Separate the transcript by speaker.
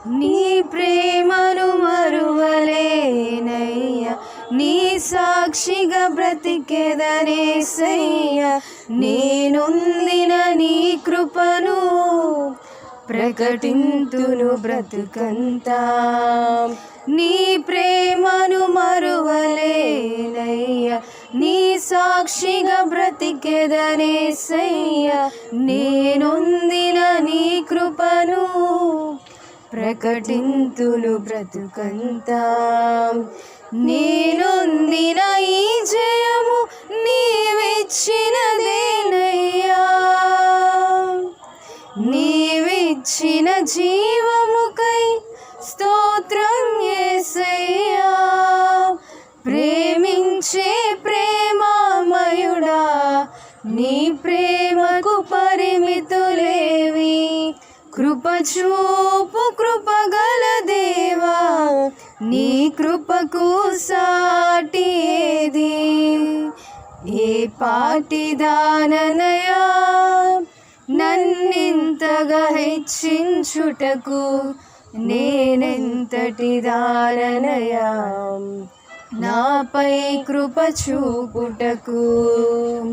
Speaker 1: నీ ప్రేమను మరువలేనయ్యా, నీ సాక్షిగా బ్రతికెదనేసయ్యా. నేనొందిన నీ కృపను ప్రకటింతును బ్రతుకంతా. నీ ప్రేమను మరువలేనయ్యా, నీ సాక్షిగా బ్రతికెదనేసయ్యా. నేనొందిన నీ కృపను ప్రకటింతును బ్రతుకంతా. నేనొందిన ఈ జయము నీవిచ్చినదేనయ్యా, నీవిచ్చిన జీవముకై స్తోత్రం యేసయ్యా. ప్రేమించే ప్రేమామయుడా, నీ ప్రేమకు పరిమితులేవి. కృప చూపు కృపగల దేవా, నీ కృపకు సాటి ఏది? ఏ పాటిదాననయా నన్నింతగా హెచ్చించుటకు, నేనెంతటి దాననయా నాపై కృప చూపుటకు.